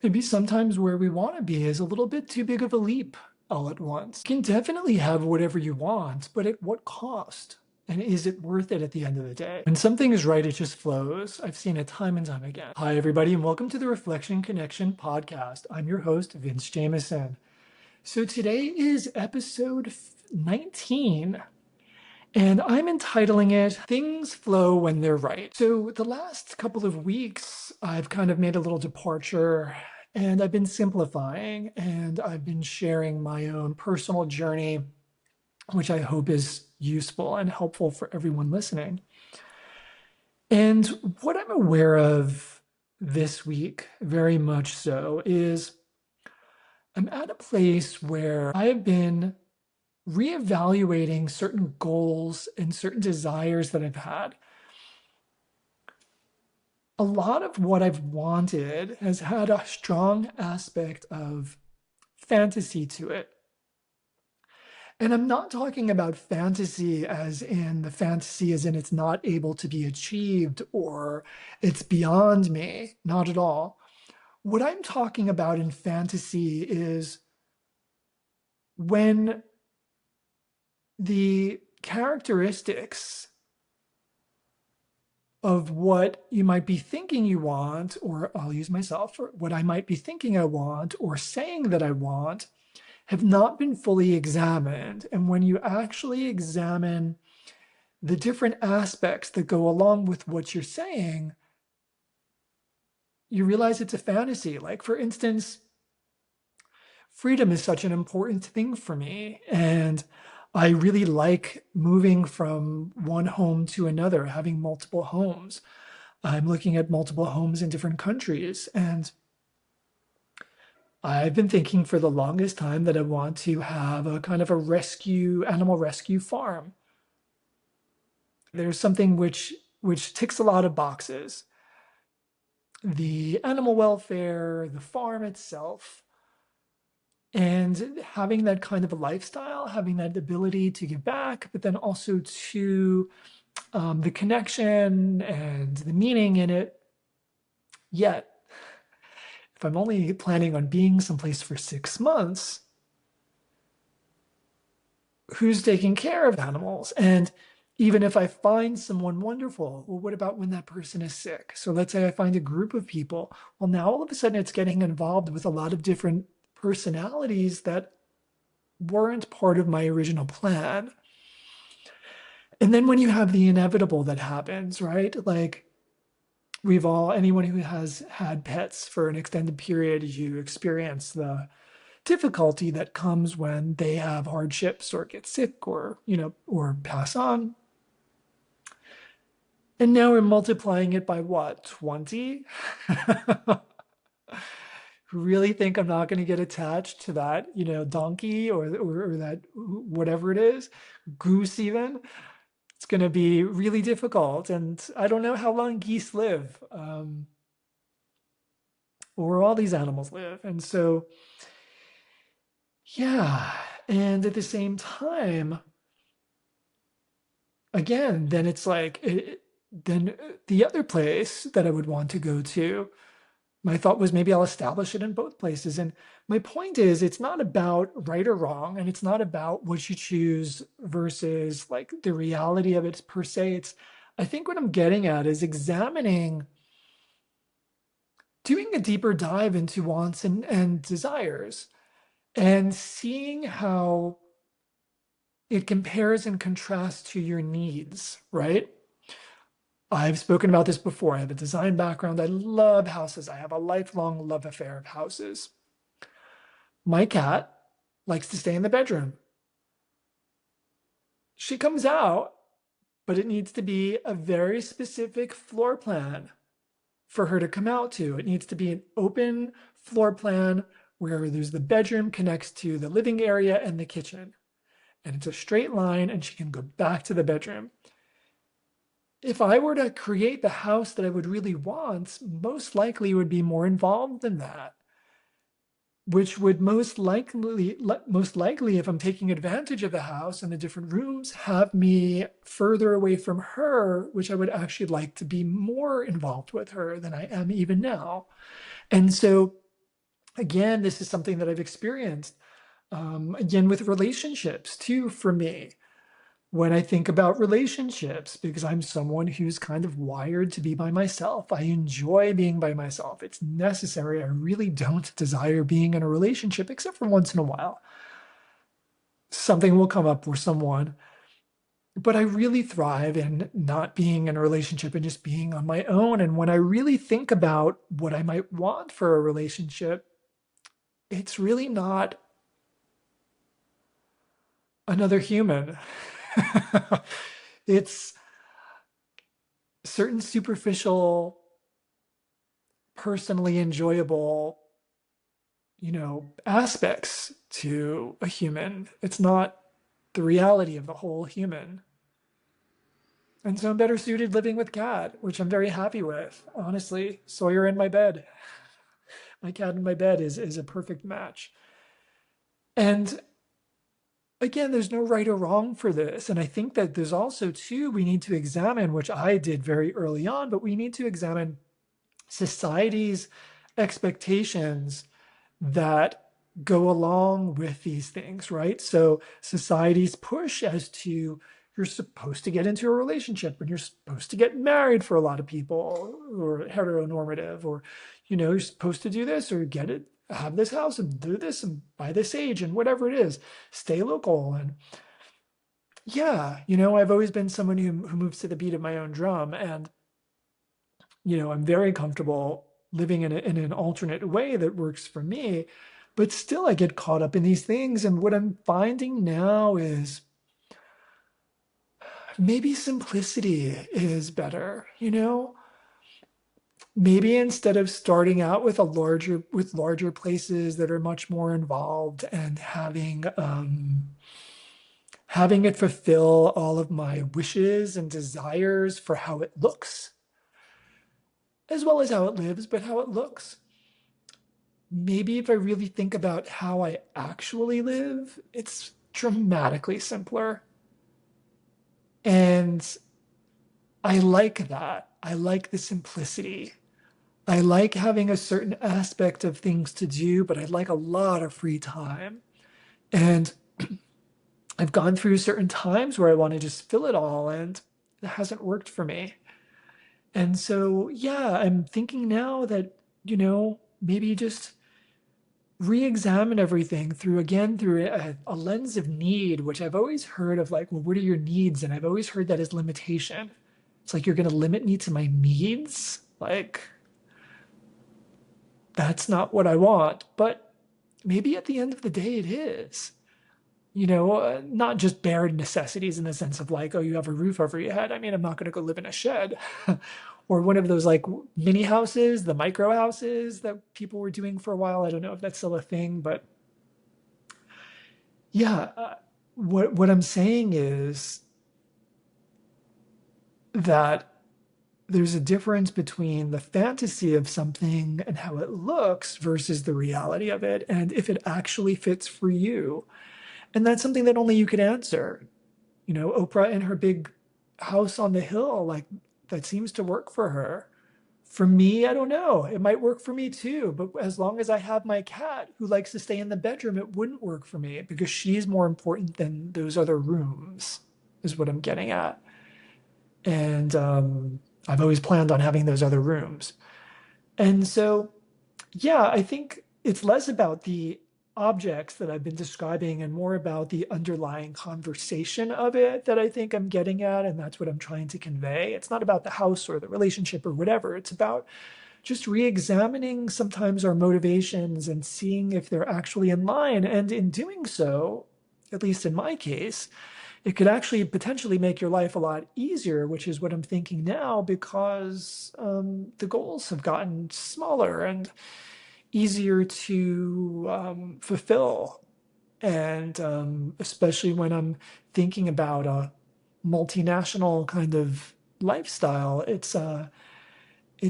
Maybe sometimes where we want to be is a little bit too big of a leap all at once. You can definitely have whatever you want, but at what cost? And is it worth it at the end of the day? When something is right, it just flows. I've seen it time and time again. Hi, everybody, and welcome to the Reflection Connection podcast. I'm your host, Vince Jameson. So today is episode 19. And I'm entitling it Things Flow When They're Right. So the last couple of weeks, I've kind of made a little departure and I've been simplifying and I've been sharing my own personal journey, which I hope is useful and helpful for everyone listening. And what I'm aware of this week, very much so, is I'm at a place where I have been reevaluating certain goals and certain desires that I've had. A lot of what I've wanted has had a strong aspect of fantasy to it. And I'm not talking about fantasy as in the fantasy as in it's not able to be achieved or it's beyond me. Not at all. What I'm talking about in fantasy is when the characteristics of what you might be thinking you want, or I'll use myself, or what I might be thinking I want, or saying that I want, have not been fully examined. And when you actually examine the different aspects that go along with what you're saying, you realize it's a fantasy. Like, for instance, freedom is such an important thing for me. And I really like moving from one home to another, having multiple homes. I'm looking at multiple homes in different countries. And I've been thinking for the longest time that I want to have a kind of a animal rescue farm. There's something which ticks a lot of boxes. The animal welfare, the farm itself, and having that kind of a lifestyle, having that ability to give back, but then also to the connection and the meaning in it. Yet, if I'm only planning on being someplace for 6 months, who's taking care of animals? And even if I find someone wonderful, well, what about when that person is sick? So let's say I find a group of people. Well, now all of a sudden it's getting involved with a lot of different personalities that weren't part of my original plan. And then when you have the inevitable that happens, right? Like anyone who has had pets for an extended period, you experience the difficulty that comes when they have hardships or get sick or pass on. And now we're multiplying it by what, 20? Who really think I'm not going to get attached to that, donkey or that whatever it is, goose even. It's going to be really difficult. And I don't know how long geese live, or all these animals live. And so, yeah. And at the same time, again, then it's like, then the other place that I would want to go to, my thought was maybe I'll establish it in both places. And my point is, it's not about right or wrong, and it's not about what you choose versus like the reality of it per se. I think what I'm getting at is doing a deeper dive into wants and desires and seeing how it compares and contrasts to your needs, right? I've spoken about this before. I have a design background. I love houses. I have a lifelong love affair of houses. My cat likes to stay in the bedroom. She comes out, but it needs to be a very specific floor plan for her to come out to. It needs to be an open floor plan where there's the bedroom connects to the living area and the kitchen. And it's a straight line and she can go back to the bedroom. If I were to create the house that I would really want, most likely it would be more involved than that, which would most likely, if I'm taking advantage of the house and the different rooms, have me further away from her, which I would actually like to be more involved with her than I am even now. And so Again, this is something that I've experienced. Again, with relationships too, for me. When I think about relationships, because I'm someone who's kind of wired to be by myself, I enjoy being by myself. It's necessary. I really don't desire being in a relationship, except for once in a while. Something will come up with someone, but I really thrive in not being in a relationship and just being on my own. And when I really think about what I might want for a relationship, it's really not another human. It's certain superficial, personally enjoyable, aspects to a human. It's not the reality of the whole human. And so I'm better suited living with cat, which I'm very happy with. Honestly, Sawyer in my bed. My cat in my bed is a perfect match. And again, there's no right or wrong for this. And I think that there's also, too, we need to examine, which I did very early on, but we need to examine society's expectations that go along with these things, right? So society's push as to you're supposed to get into a relationship and you're supposed to get married for a lot of people who are heteronormative, or you're supposed to do this or get it, have this house and do this and by this age and whatever it is, stay local. And yeah, I've always been someone who moves to the beat of my own drum. And I'm very comfortable living in an alternate way that works for me, but still I get caught up in these things. And what I'm finding now is maybe simplicity is better, Maybe instead of starting out with larger places that are much more involved and having it fulfill all of my wishes and desires for how it looks, as well as how it lives, but how it looks. Maybe if I really think about how I actually live, it's dramatically simpler. And I like that. I like the simplicity. I like having a certain aspect of things to do, but I like a lot of free time. And I've gone through certain times where I want to just fill it all, and it hasn't worked for me. And so, yeah, I'm thinking now that, maybe just re-examine everything through a lens of need, which I've always heard of, like, well, what are your needs? And I've always heard that as limitation. It's like, you're going to limit me to my needs? Like, that's not what I want. But maybe at the end of the day, it is. Not just bare necessities in the sense of like, oh, you have a roof over your head. I mean, I'm not going to go live in a shed or one of those like mini houses, the micro houses that people were doing for a while. I don't know if that's still a thing, but yeah, what I'm saying is that there's a difference between the fantasy of something and how it looks versus the reality of it, and if it actually fits for you. And that's something that only you could answer. Oprah in her big house on the hill, like, that seems to work for her. For me, I don't know. It might work for me too, but as long as I have my cat who likes to stay in the bedroom, it wouldn't work for me because she's more important than those other rooms, is what I'm getting at. And I've always planned on having those other rooms. And so, yeah, I think it's less about the objects that I've been describing and more about the underlying conversation of it that I think I'm getting at. And that's what I'm trying to convey. It's not about the house or the relationship or whatever. It's about just re-examining sometimes our motivations and seeing if they're actually in line. And in doing so, at least in my case, it could actually potentially make your life a lot easier, which is what I'm thinking now, because the goals have gotten smaller and easier to fulfill. And especially when I'm thinking about a multinational kind of lifestyle, it's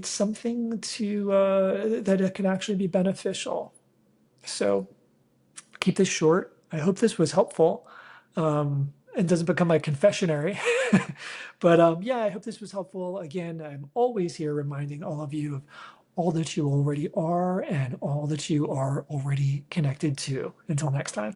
something that it can actually be beneficial. So keep this short. I hope this was helpful. And doesn't become my confessionary. But yeah, I hope this was helpful. Again, I'm always here reminding all of you of all that you already are and all that you are already connected to. Until next time.